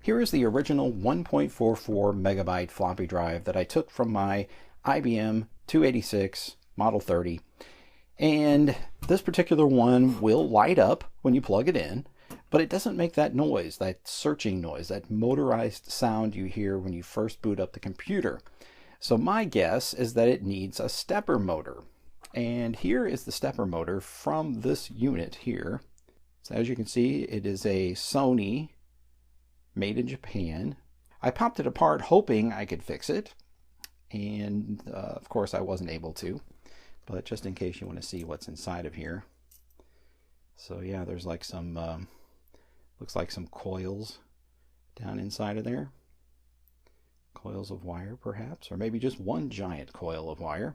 Here is the original 1.44 megabyte floppy drive that I took from my IBM 286 Model 30. And this particular one will light up when you plug it in, but it doesn't make that noise, that searching noise, that motorized sound you hear when you first boot up the computer. So my guess is that it needs a stepper motor. And here is the stepper motor from this unit here. So as you can see, it is a Sony made in Japan. I popped it apart hoping I could fix it. And of course I wasn't able to. But just in case you want to see what's inside of here. So yeah, there's like some, looks like some coils down inside of there. Coils of wire perhaps, or maybe just one giant coil of wire.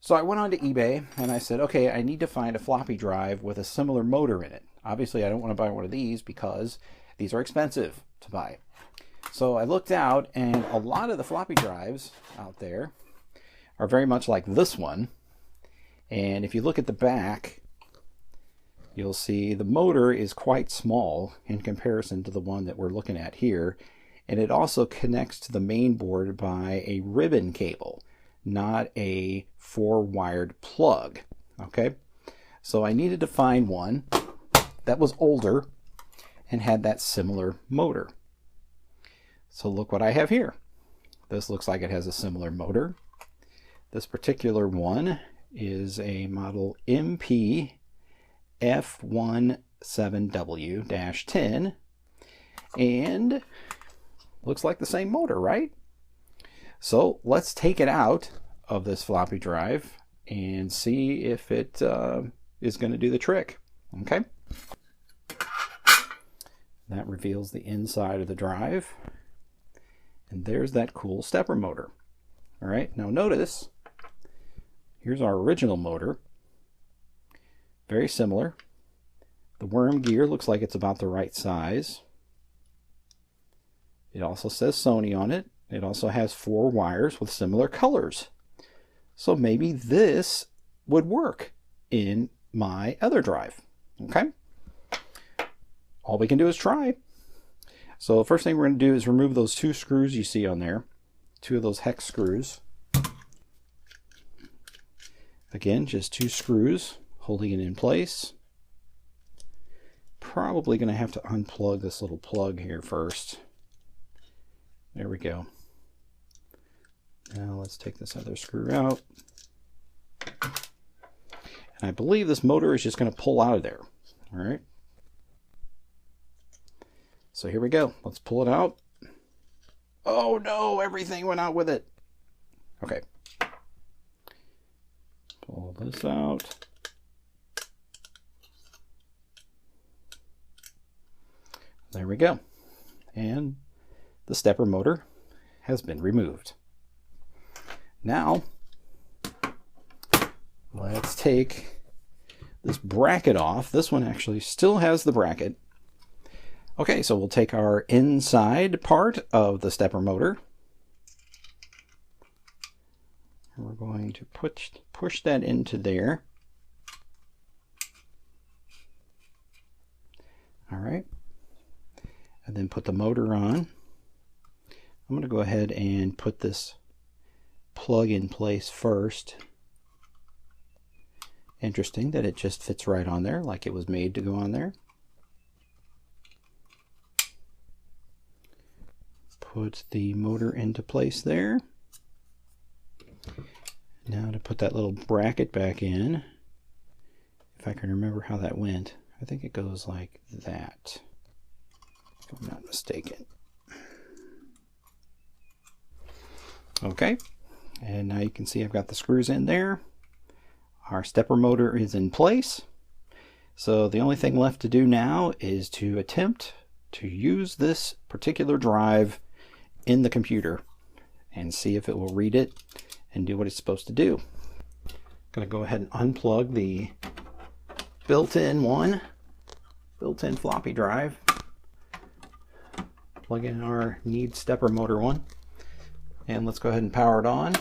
So I went on to eBay and I said, okay, I need to find a floppy drive with a similar motor in it. Obviously I don't want to buy one of these because these are expensive to buy. So I looked out, and a lot of the floppy drives out there are very much like this one. And if you look at the back, you'll see the motor is quite small in comparison to the one that we're looking at here. And it also connects to the main board by a ribbon cable, not a 4-wired plug. Okay, so I needed to find one that was older and had that similar motor. So look what I have here. This looks like it has a similar motor. This particular one is a model MP F17W-10, and looks like the same motor, right? So let's take it out of this floppy drive and see if it is going to do the trick. Okay. That reveals the inside of the drive. And there's that cool stepper motor. All right, now notice, here's our original motor. Very similar. The worm gear looks like it's about the right size. It also says Sony on it. It also has 4 wires with similar colors. So maybe this would work in my other drive. Okay? All we can do is try. So the first thing we're going to do is remove those 2 screws you see on there. 2 of those hex screws. Again, just 2 screws holding it in place. Probably going to have to unplug this little plug here first. There we go. Now let's take this other screw out. And I believe this motor is just going to pull out of there. All right. So here we go. Let's pull it out. Oh no, everything went out with it. Okay. Pull this out. There we go. And the stepper motor has been removed. Now, let's take this bracket off. This one actually still has the bracket. Okay, so we'll take our inside part of the stepper motor. And we're going to push that into there. All right. And then put the motor on. I'm going to go ahead and put this plug in place first. Interesting that it just fits right on there, like it was made to go on there. Put the motor into place there. Now to put that little bracket back in, if I can remember how that went, I think it goes like that, if I'm not mistaken. Okay, and now you can see I've got the screws in there. Our stepper motor is in place. So the only thing left to do now is to attempt to use this particular drive in the computer and see if it will read it and do what it's supposed to do. I'm going to go ahead and unplug the built-in floppy drive. Plug in our need stepper motor one, and let's go ahead and power it on,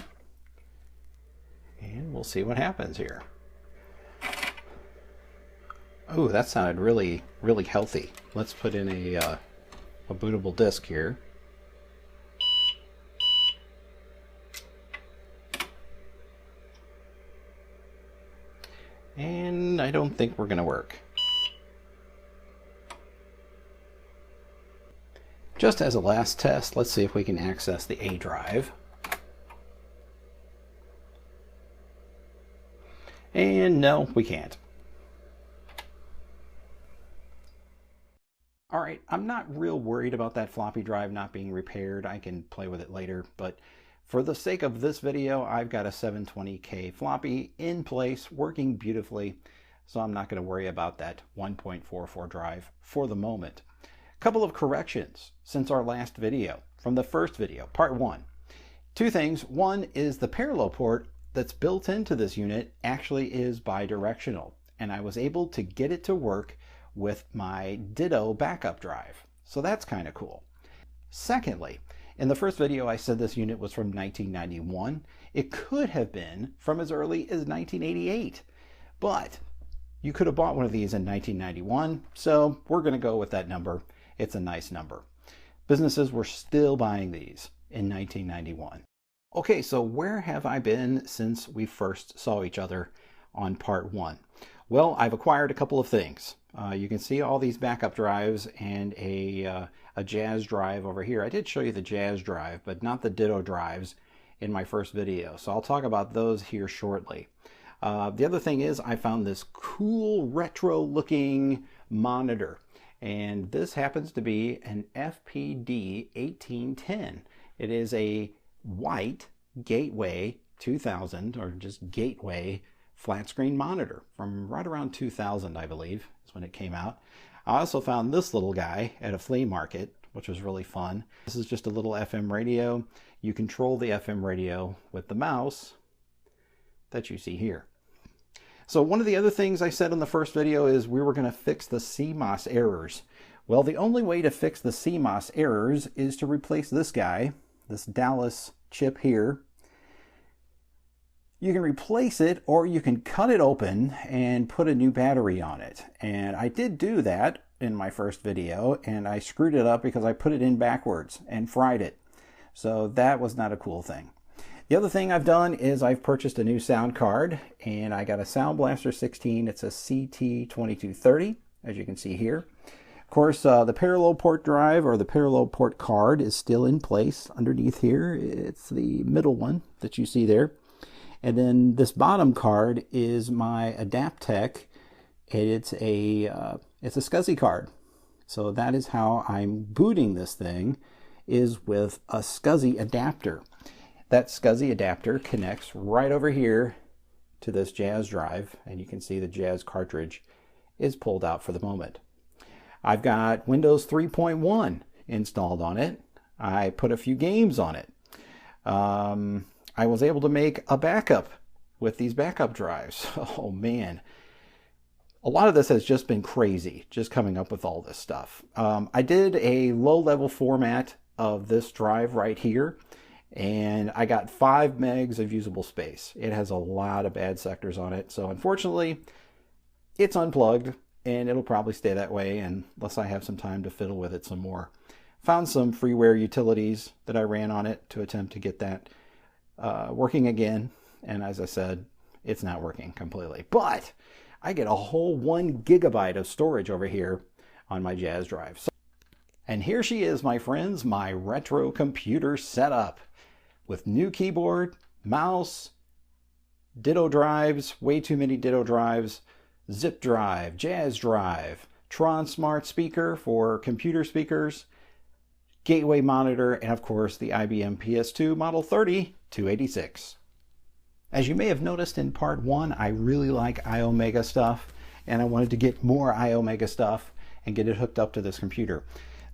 and we'll see what happens here. Oh, that sounded really healthy. Let's put in a a bootable disk here. And I don't think we're going to work. Just as a last test, let's see if we can access the A drive. And no, we can't. All right, I'm not real worried about that floppy drive not being repaired. I can play with it later, but for the sake of this video, I've got a 720K floppy in place, working beautifully, so I'm not going to worry about that 1.44 drive for the moment. A couple of corrections since our last video, from the first video, part 1. Two things. One is the parallel port that's built into this unit actually is bidirectional, and I was able to get it to work with my Ditto backup drive. So that's kind of cool. Secondly, in the first video I said this unit was from 1991. It could have been from as early as 1988, but you could have bought one of these in 1991, so we're going to go with that number. It's a nice number. Businesses were still buying these in 1991. Okay, so where have I been since we first saw each other on part 1? Well, I've acquired a couple of things. You can see all these backup drives and a Jazz drive over here. I did show you the Jazz drive, but not the Ditto drives in my first video. So I'll talk about those here shortly. The other thing is I found this cool retro looking monitor. And this happens to be an FPD 1810. It is a white Gateway 2000, or just Gateway flat screen monitor from right around 2000, I believe, is when it came out. I also found this little guy at a flea market, which was really fun. This is just a little FM radio. You control the FM radio with the mouse that you see here. So one of the other things I said in the first video is we were going to fix the CMOS errors. Well, the only way to fix the CMOS errors is to replace this guy, this Dallas chip here. You can replace it, or you can cut it open and put a new battery on it. And I did do that in my first video, and I screwed it up because I put it in backwards and fried it. So that was not a cool thing. The other thing I've done is I've purchased a new sound card, and I got a Sound Blaster 16. It's a CT2230, as you can see here. Of course, the parallel port drive, or the parallel port card, is still in place underneath here. It's the middle one that you see there. And then this bottom card is my Adaptec. It's a SCSI card. So that is how I'm booting this thing, is with a SCSI adapter. That SCSI adapter connects right over here to this Jazz drive, and you can see the Jazz cartridge is pulled out for the moment. I've got Windows 3.1 installed on it. I put a few games on it. I was able to make a backup with these backup drives. Oh man. A lot of this has just been crazy, just coming up with all this stuff. I did a low-level format of this drive right here, and I got 5 megs of usable space. It has a lot of bad sectors on it, so unfortunately, it's unplugged, and it'll probably stay that way unless I have some time to fiddle with it some more. Found some freeware utilities that I ran on it to attempt to get that working again, and as I said, it's not working completely. But I get a whole 1 gigabyte of storage over here on my Jazz drive. And here she is, my friends, my retro computer setup with new keyboard, mouse, Ditto drives, way too many Ditto drives, zip drive, Jazz drive, TronSmart Speaker for computer speakers, Gateway monitor, and of course the IBM PS2 Model 30 286. As you may have noticed in part 1, I really like Iomega stuff, and I wanted to get more Iomega stuff and get it hooked up to this computer.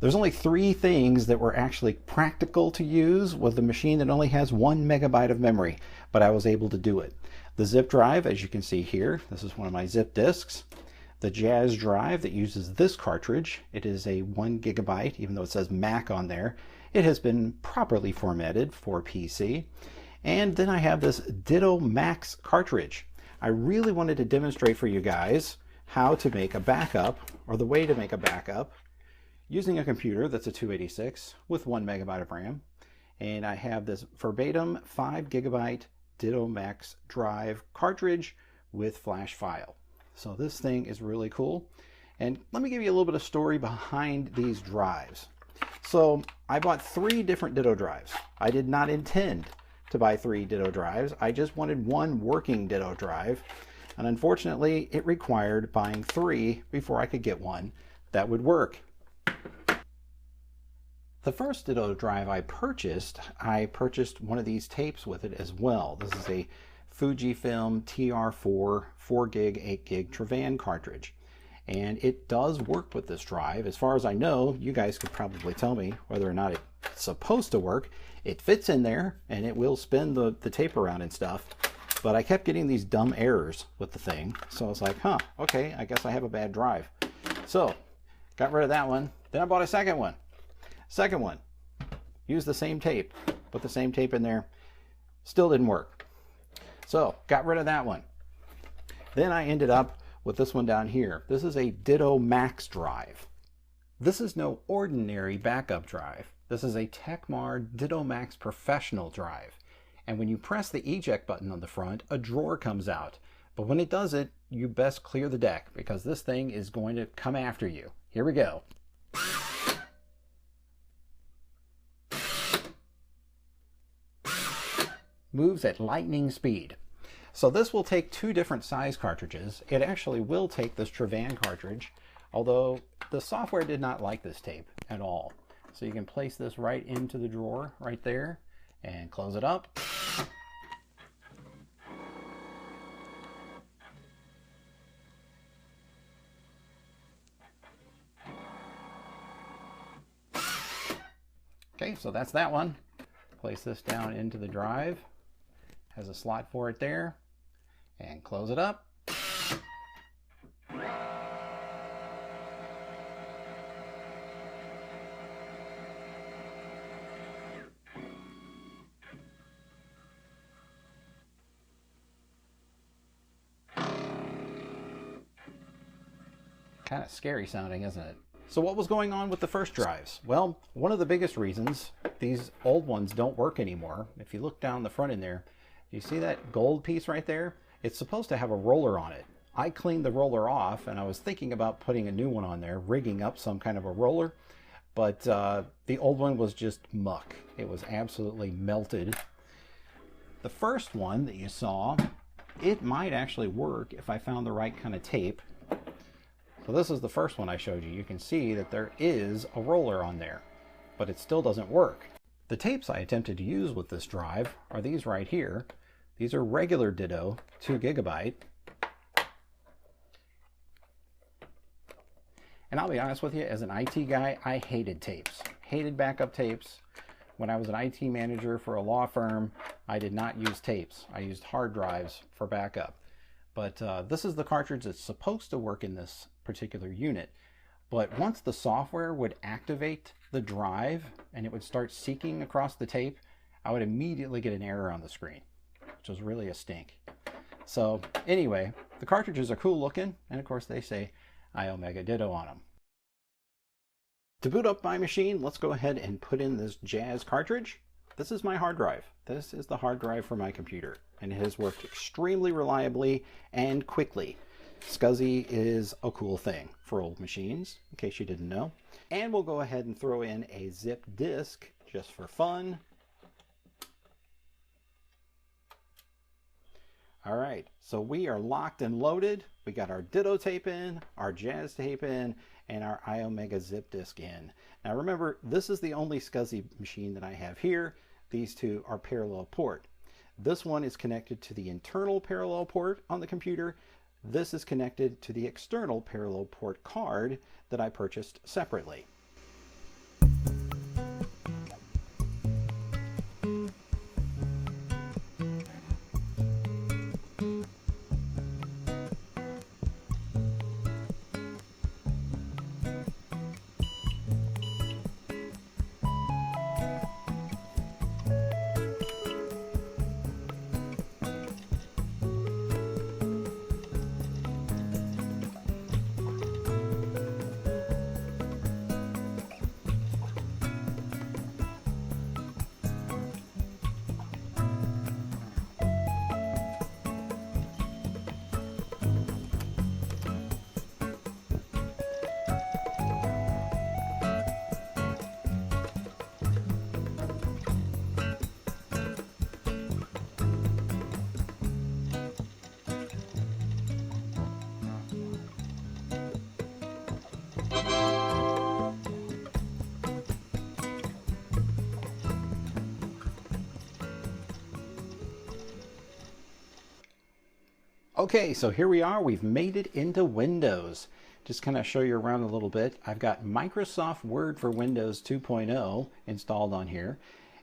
There's only 3 things that were actually practical to use with a machine that only has 1 megabyte of memory, but I was able to do it. The zip drive, as you can see here, this is one of my zip disks. The Jazz drive that uses this cartridge, it is a 1 gigabyte, even though it says Mac on there. It has been properly formatted for PC. And then I have this Ditto Max cartridge. I really wanted to demonstrate for you guys how to make a backup, or the way to make a backup, using a computer that's a 286 with 1 megabyte of RAM. And I have this verbatim 5 gigabyte Ditto Max drive cartridge with flash file. So this thing is really cool. And let me give you a little bit of story behind these drives. So I bought 3 different Ditto drives. I did not intend to buy 3 Ditto drives. I just wanted one working Ditto drive. And unfortunately, it required buying 3 before I could get one that would work. The first Ditto drive I purchased one of these tapes with it as well. This is a Fujifilm TR4 4 gig, 8 gig Trevan cartridge. And it does work with this drive. As far as I know, you guys could probably tell me whether or not it's supposed to work. It fits in there and it will spin the tape around and stuff. But I kept getting these dumb errors with the thing. So I was like, huh, okay, I guess I have a bad drive. So got rid of that one. Then I bought a second one. Second one, used the same tape, put the same tape in there, still didn't work. So got rid of that one. Then I ended up with this one down here. This is a Ditto Max drive. This is no ordinary backup drive. This is a Tecmar Ditto Max Professional drive. And when you press the eject button on the front, a drawer comes out. But when it does it, you best clear the deck because this thing is going to come after you. Here we go. Moves at lightning speed. So this will take 2 different size cartridges. It actually will take this Trevan cartridge, although the software did not like this tape at all. So you can place this right into the drawer right there and close it up. Okay, so that's that one. Place this down into the drive. Has a slot for it there. And close it up. Kind of scary sounding, isn't it? So what was going on with the first drives? Well, one of the biggest reasons these old ones don't work anymore, if you look down the front in there, you see that gold piece right there? It's supposed to have a roller on it. I cleaned the roller off and I was thinking about putting a new one on there, rigging up some kind of a roller, but the old one was just muck. It was absolutely melted. The first one that you saw, it might actually work if I found the right kind of tape. So this is the first one I showed you. You can see that there is a roller on there, but it still doesn't work. The tapes I attempted to use with this drive are these right here. These are regular Ditto, 2 gigabyte. And I'll be honest with you, as an IT guy, I hated tapes. Hated backup tapes. When I was an IT manager for a law firm, I did not use tapes. I used hard drives for backup. But this is the cartridge that's supposed to work in this particular unit. But once the software would activate the drive and it would start seeking across the tape, I would immediately get an error on the screen, which was really a stink. So anyway, the cartridges are cool looking, and of course they say Iomega Ditto on them. To boot up my machine, let's go ahead and put in this Jazz cartridge. This is my hard drive. This is the hard drive for my computer, and it has worked extremely reliably and quickly. SCSI is a cool thing for old machines, in case you didn't know. And we'll go ahead and throw in a zip disk just for fun. All right, so we are locked and loaded. We got our Ditto tape in, our Jazz tape in, and our Iomega zip disk in. Now remember, this is the only SCSI machine that I have here. These two are parallel port. This one is connected to the internal parallel port on the computer. This is connected to the external parallel port card that I purchased separately. Okay, so here we are. We've made it into Windows. Just kind of show you around a little bit. I've got Microsoft Word for Windows 2.0 installed on here.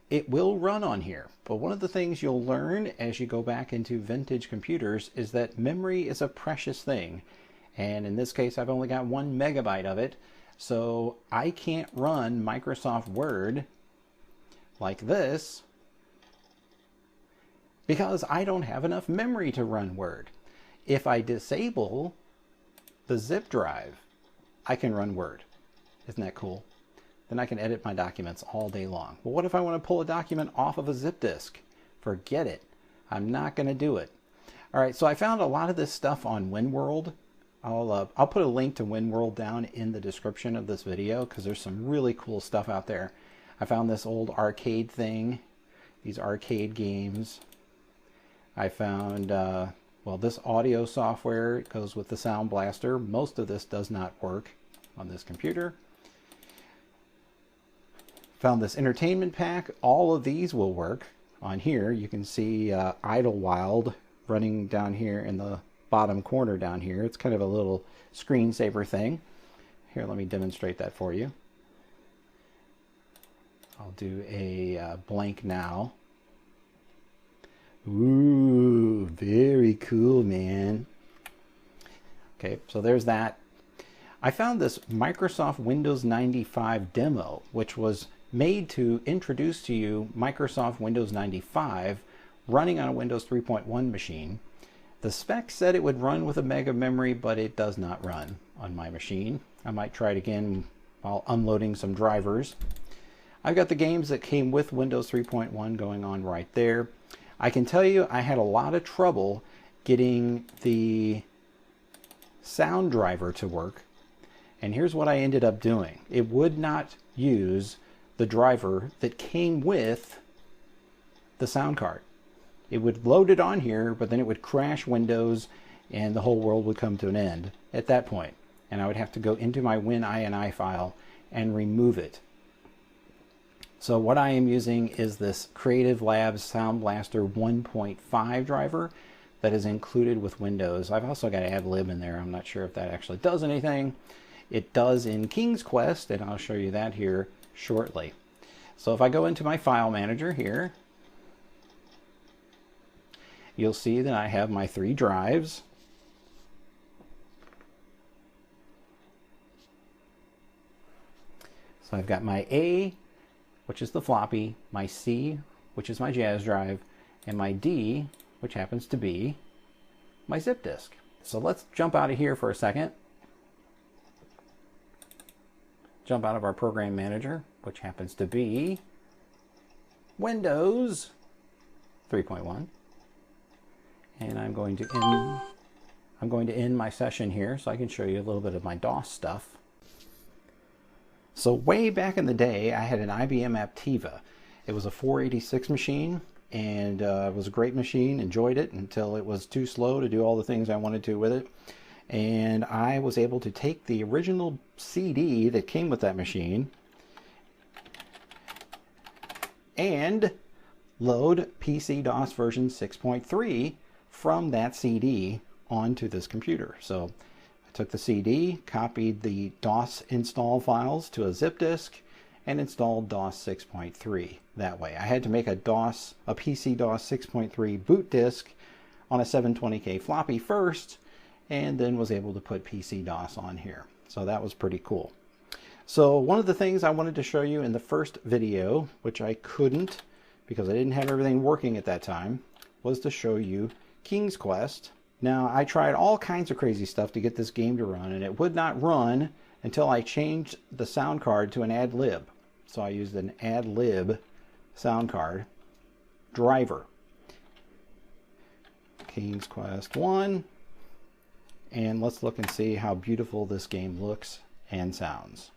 It will run on here, but one of the things you'll learn as you go back into vintage computers is that memory is a precious thing. And in this case, I've only got 1 megabyte of it, so I can't run Microsoft Word like this because I don't have enough memory to run Word. If I disable the zip drive, I can run Word. Isn't that cool? Then I can edit my documents all day long. Well, what if I want to pull a document off of a zip disk? Forget it. I'm not going to do it. All right, so I found a lot of this stuff on WinWorld. I'll put a link to WinWorld down in the description of this video because there's some really cool stuff out there. I found this old arcade thing, these arcade games. I found, well, this audio software goes with the Sound Blaster. Most of this does not work on this computer. Found this entertainment pack. All of these will work on here. You can see Idlewild running down here in the bottom corner down here. It's kind of a little screensaver thing. Here, let me demonstrate that for you. I'll do a blank now. Ooh, very cool, man. Okay, so there's that. I found this Microsoft Windows 95 demo, which was made to introduce to you Microsoft Windows 95 running on a Windows 3.1 machine. The specs said it would run with a meg of memory, but it does not run on my machine. I might try it again while unloading some drivers. I've got the games that came with Windows 3.1 going on right there. I can tell you I had a lot of trouble getting the sound driver to work. And here's what I ended up doing. It would not use the driver that came with the sound card. It would load it on here, but then it would crash Windows and the whole world would come to an end at that point. And I would have to go into my WinINI file and remove it. So what I am using is this Creative Labs Sound Blaster 1.5 driver that is included with Windows. I've also got AdLib in there. I'm not sure if that actually does anything. It does in King's Quest, and I'll show you that here shortly. So if I go into my file manager here, you'll see that I have my 3 drives. So I've got my A, which is the floppy, my C, which is my jazz drive, and my D, which happens to be my zip disk. So let's jump out of here for a second. Jump out of our program manager, which happens to be Windows 3.1. And I'm going to end my session here so I can show you a little bit of my DOS stuff. So way back in the day, I had an IBM Aptiva. It was a 486 machine, and it was a great machine. Enjoyed it until it was too slow to do all the things I wanted to with it. And I was able to take the original CD that came with that machine and load PC-DOS version 6.3 from that CD onto this computer. So I took the CD, copied the DOS install files to a zip disk, and installed DOS 6.3 that way. I had to make a PC-DOS 6.3 boot disk on a 720K floppy first, and then was able to put PC-DOS on here. So that was pretty cool. So one of the things I wanted to show you in the first video, which I couldn't because I didn't have everything working at that time, was to show you King's Quest. Now, I tried all kinds of crazy stuff to get this game to run, and it would not run until I changed the sound card to an AdLib. So I used an AdLib sound card driver. King's Quest 1. And let's look and see how beautiful this game looks and sounds.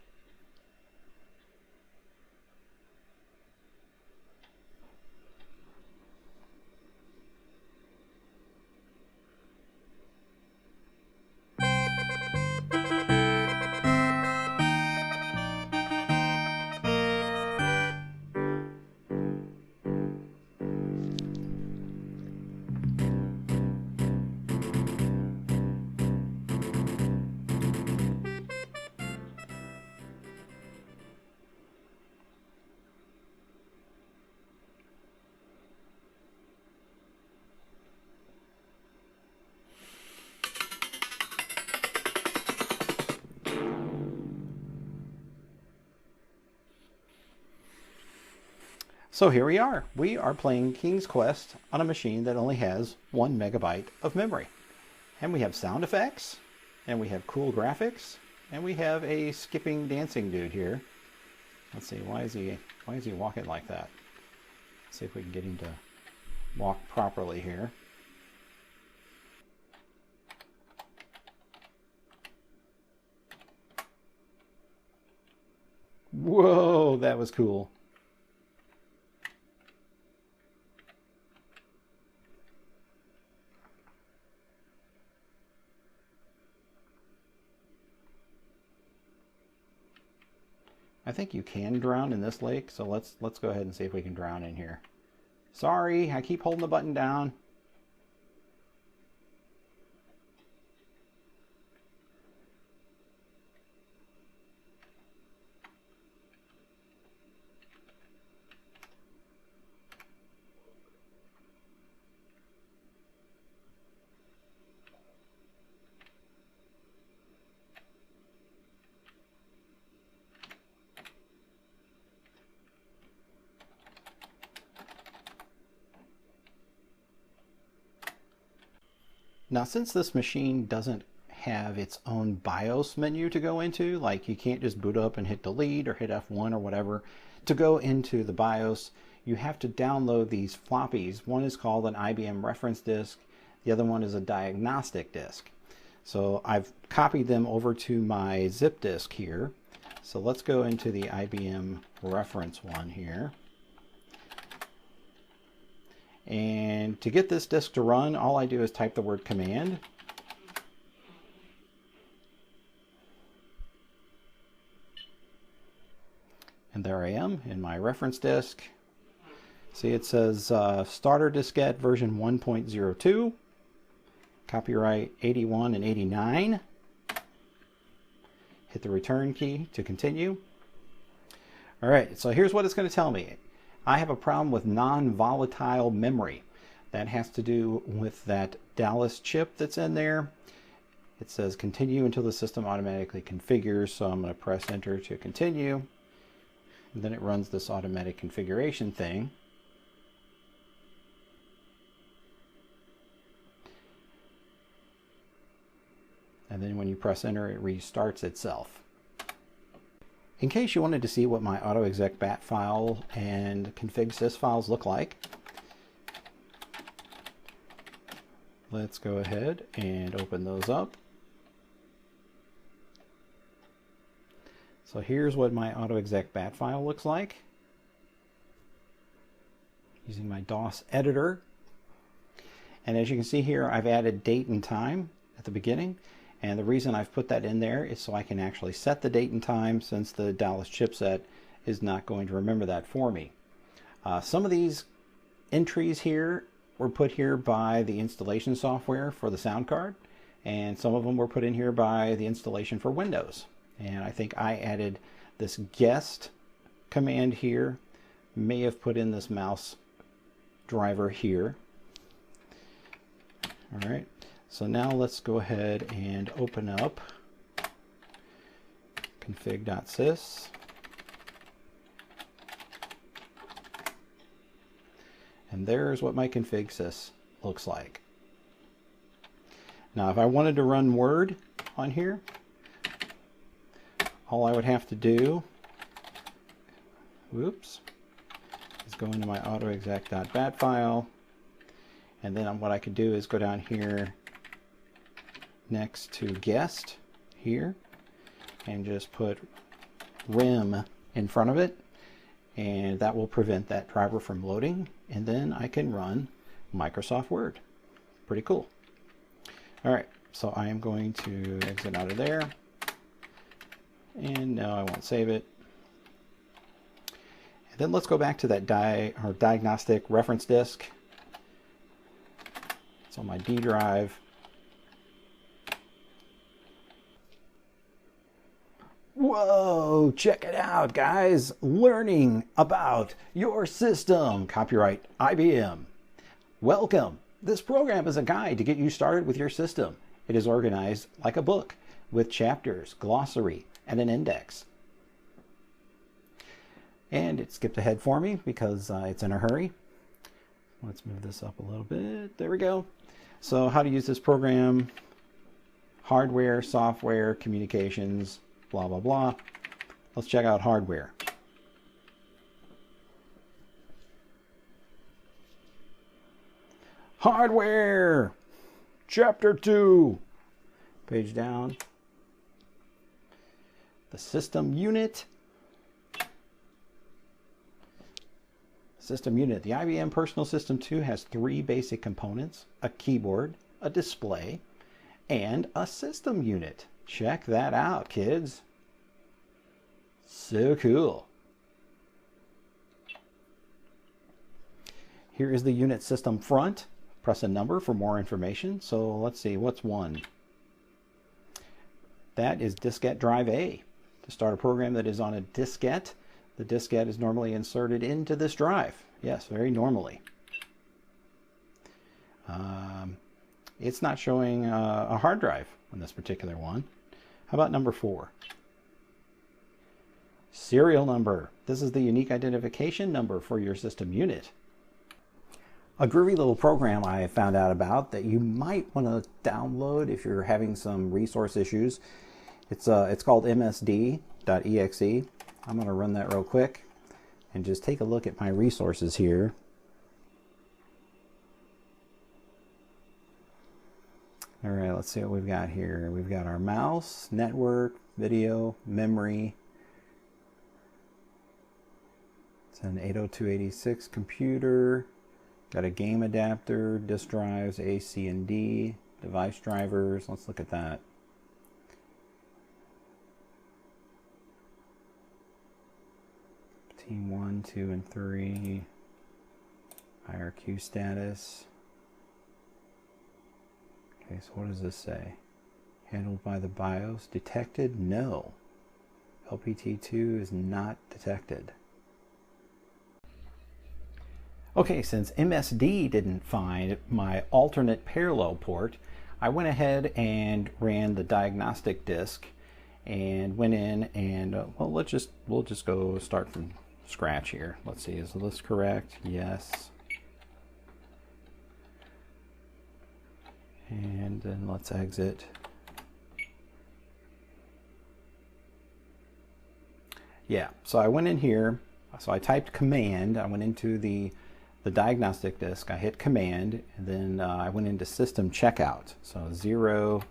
So here we are. We are playing King's Quest on a machine that only has 1 megabyte of memory. And we have sound effects, and we have cool graphics, and we have a skipping dancing dude here. Let's see, why is he walking like that? Let's see if we can get him to walk properly here. Whoa, that was cool. I think you can drown in this lake, so let's go ahead and see if we can drown in here. Sorry, I keep holding the button down. Now, since this machine doesn't have its own BIOS menu to go into, like you can't just boot up and hit delete or hit F1 or whatever, to go into the BIOS, you have to download these floppies. One is called an IBM reference disk, the other one is a diagnostic disk. So I've copied them over to my zip disk here. So let's go into the IBM reference one here. And to get this disk to run, all I do is type the word command. And there I am in my reference disk. See, it says starter diskette version 1.02, copyright 81 and 89. Hit the return key to continue. All right, so here's what it's going to tell me. I have a problem with non-volatile memory. That has to do with that Dallas chip that's in there. It says continue until the system automatically configures, so I'm going to press enter to continue. And then it runs this automatic configuration thing. And then when you press enter, it restarts itself. In case you wanted to see what my AutoExec bat file and config sys files look like, let's go ahead and open those up. So here's what my AutoExec bat file looks like using my DOS editor. And as you can see here, I've added date and time at the beginning. And the reason I've put that in there is so I can actually set the date and time, since the Dallas chipset is not going to remember that for me. Some of these entries here were put here by the installation software for the sound card, and some of them were put in here by the installation for Windows. And I think I added this guest command here, may have put in this mouse driver here. All right. So now let's go ahead and open up config.sys. And there's what my config sys looks like. Now, if I wanted to run Word on here, all I would have to do, is go into my autoexec.bat file. And then what I could do is go down here next to guest here and just put rem in front of it, and that will prevent that driver from loading, and then I can run Microsoft Word. Pretty cool. All right, so I am going to exit out of there, and no, I won't save it. And then let's go back to that diagnostic reference disk. It's on my D drive. Whoa, check it out, guys. Learning about your system. Copyright IBM. Welcome. This program is a guide to get you started with your system. It is organized like a book with chapters, glossary, and an index. And it skipped ahead for me because it's in a hurry. Let's move this up a little bit. There we go. So how to use this program: hardware, software, communications, blah, blah, blah. Let's check out hardware. Hardware, Chapter 2. Page down. The system unit. System unit. The IBM Personal System 2 has 3 basic components: a keyboard, a display, and a system unit. Check that out, kids. So cool. Here is the unit system front. Press a number for more information. So let's see, what's 1? That is diskette drive A. To start a program that is on a diskette, the diskette is normally inserted into this drive. Yes, very normally. It's not showing a hard drive on this particular one. How about number 4? Serial number. This is the unique identification number for your system unit. A groovy little program I found out about that you might want to download if you're having some resource issues. It's called msd.exe. I'm going to run that real quick and just take a look at my resources here. All right, let's see what we've got here. We've got our mouse, network, video, memory. It's an 802.86 computer. Got a game adapter, disk drives, A, C, and D, device drivers. Let's look at that. Team 1, 2, and 3. IRQ status. Okay, so what does this say? Handled by the BIOS. Detected? No. LPT2 is not detected. Okay, since MSD didn't find my alternate parallel port, I went ahead and ran the diagnostic disk and went in and well, we'll just go start from scratch here. Let's see, is this correct? Yes. And then let's exit. Yeah, so I went in here, so I typed command, I went into the diagnostic disk, I hit command, and then I went into system checkout. So 0.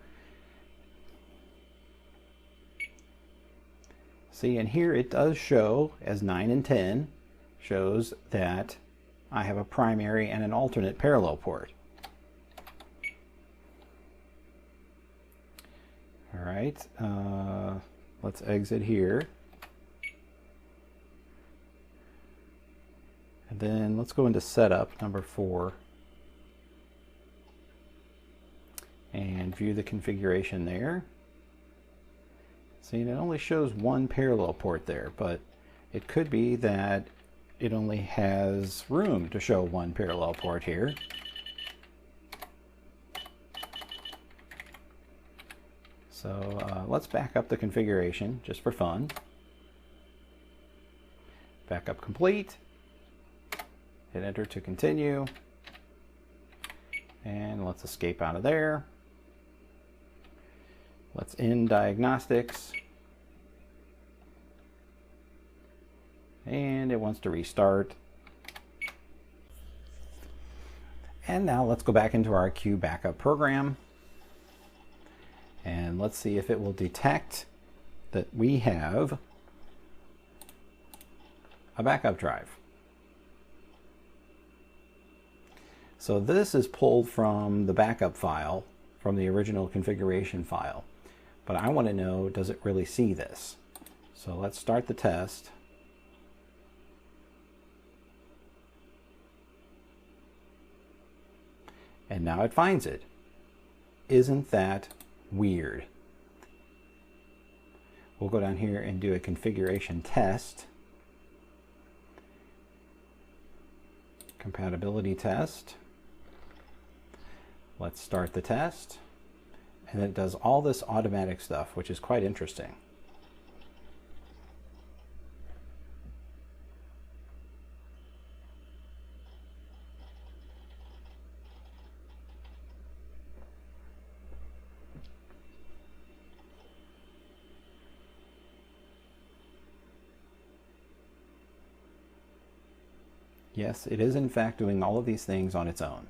See, and here it does show as 9 and 10, shows that I have a primary and an alternate parallel port. All right, let's exit here. And then let's go into setup, number 4, and view the configuration there. See, it only shows 1 parallel port there, but it could be that it only has room to show 1 parallel port here. So let's back up the configuration just for fun. Backup complete. Hit enter to continue. And let's escape out of there. Let's end diagnostics. And it wants to restart. And now let's go back into our Q backup program. And let's see if it will detect that we have a backup drive. So this is pulled from the backup file, from the original configuration file. But I want to know, does it really see this? So let's start the test. And now it finds it. Isn't that weird? We'll go down here and do a configuration test. Compatibility test. Let's start the test. And it does all this automatic stuff, which is quite interesting. Yes, it is in fact doing all of these things on its own.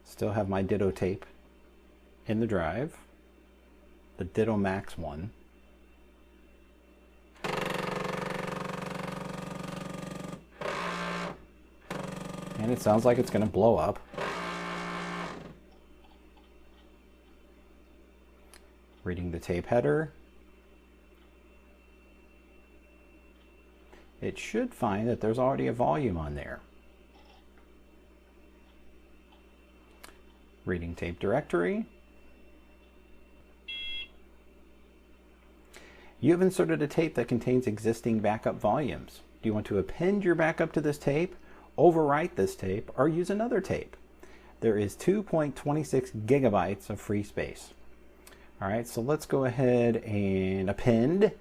Still have my Ditto tape in the drive, the Ditto Max one. And it sounds like it's going to blow up. Reading the tape header. It should find that there's already a volume on there. Reading tape directory. You have inserted a tape that contains existing backup volumes. Do you want to append your backup to this tape, overwrite this tape, or use another tape? There is 2.26 gigabytes of free space. All right, so let's go ahead and append.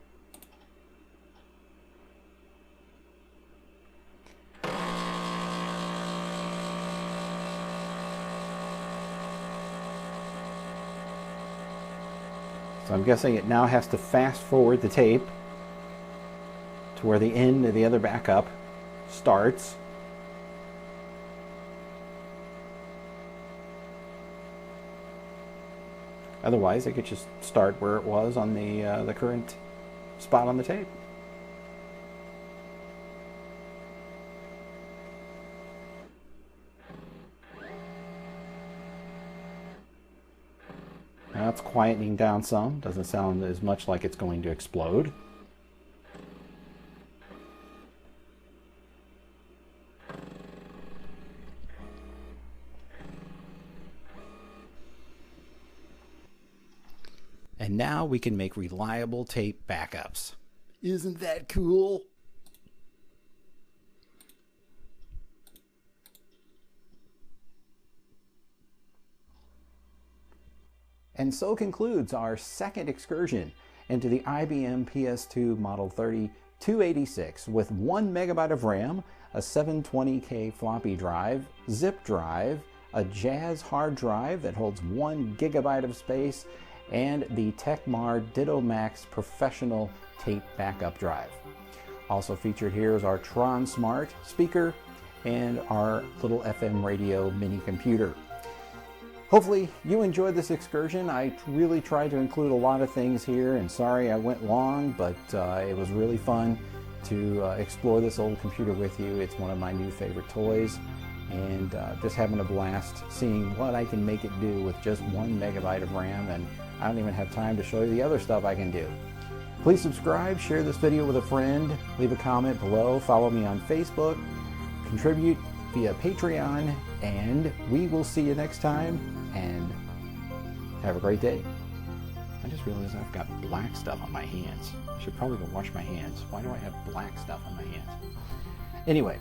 So I'm guessing it now has to fast forward the tape to where the end of the other backup starts. Otherwise, it could just start where it was on the current spot on the tape. Now it's quietening down some. Doesn't sound as much like it's going to explode. And now we can make reliable tape backups. Isn't that cool? And so concludes our second excursion into the IBM PS2 Model 30 286 with 1 megabyte of RAM, a 720K floppy drive, zip drive, a Jazz hard drive that holds 1 gigabyte of space, and the Tecmar Ditto Max Professional Tape Backup Drive. Also featured here is our TronSmart Speaker and our little FM radio mini computer. Hopefully you enjoyed this excursion. I really tried to include a lot of things here, and sorry I went long, but it was really fun to explore this old computer with you. It's one of my new favorite toys, and just having a blast seeing what I can make it do with just 1 megabyte of RAM, and I don't even have time to show you the other stuff I can do. Please subscribe, share this video with a friend, leave a comment below, follow me on Facebook, contribute via Patreon, and we will see you next time, and have a great day. I just realized I've got black stuff on my hands. I should probably go wash my hands. Why do I have black stuff on my hands? Anyway,